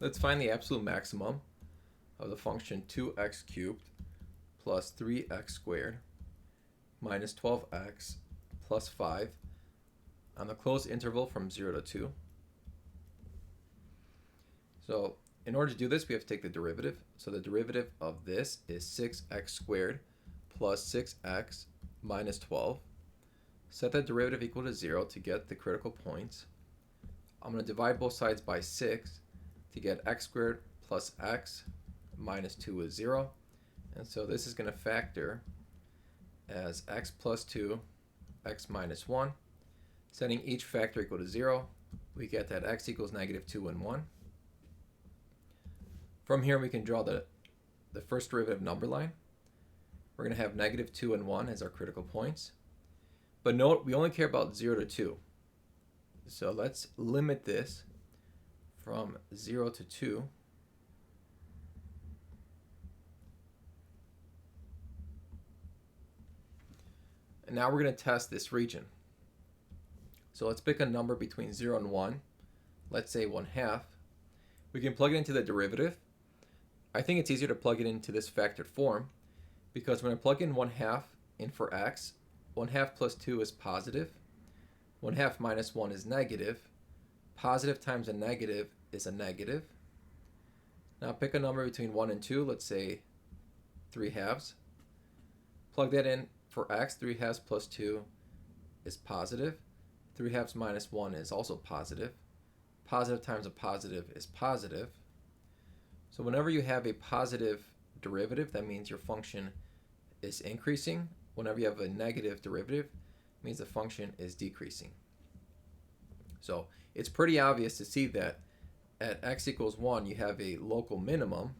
Let's find the absolute maximum of the function 2x cubed plus 3x squared minus 12x plus 5 on the closed interval from 0 to 2. So in order to do this, we have to take the derivative. So the derivative of this is 6x squared plus 6x minus 12. Set that derivative equal to 0 to get the critical points. I'm going to divide both sides by 6 to get x squared plus x minus 2 is 0. And so this is going to factor as x plus 2, x minus 1. Setting each factor equal to 0, we get that x equals negative 2 and 1. From here, we can draw the first derivative number line. We're going to have negative 2 and 1 as our critical points. But note, we only care about 0 to 2. So let's limit this from 0 to 2. And now we're going to test this region. So let's pick a number between 0 and 1. Let's say 1/2. We can plug it into the derivative. I think it's easier to plug it into this factored form because when I plug in 1/2 in for x, 1/2 plus 2 is positive. 1/2 minus 1 is negative. Positive times a negative is a negative. Now pick a number between 1 and 2, let's say 3/2. Plug that in for x, 3/2 plus 2 is positive. 3/2 minus 1 is also positive. Positive times a positive is positive. So whenever you have a positive derivative, that means your function is increasing. Whenever you have a negative derivative, it means the function is decreasing. So it's pretty obvious to see that at x equals 1, you have a local minimum.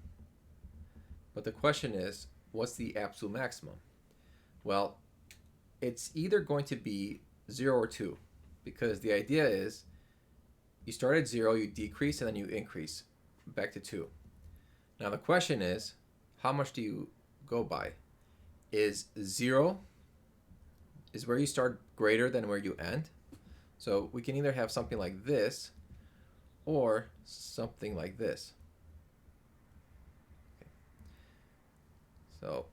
But the question is, what's the absolute maximum? Well, it's either going to be 0 or 2, because the idea is you start at 0, you decrease, and then you increase back to 2. Now the question is, how much do you go by? Is 0 is where you start greater than where you end? So we can either have something like this or something like this. Okay. So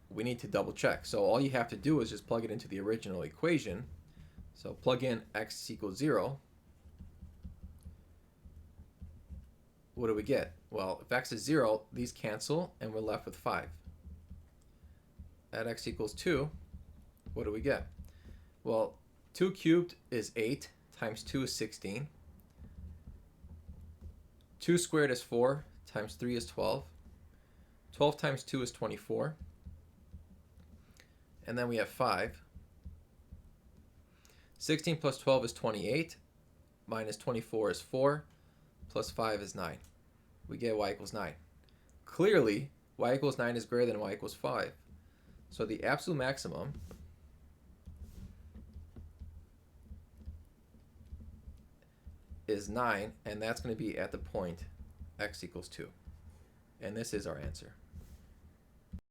we need to double check. So all you have to do is just plug it into the original equation. So plug in x equals 0. What do we get? Well, if x is 0, these cancel and we're left with 5. At x equals 2, what do we get? Well, 2 cubed is 8 times 2 is 16. 2 squared is 4 times 3 is 12. 12 times 2 is 24. And then we have 5. 16 plus 12 is 28. Minus 24 is 4. Plus 5 is 9. We get y equals 9. Clearly, y equals 9 is greater than y equals 5. So the absolute maximum is 9, and that's going to be at the point x equals 2. And this is our answer.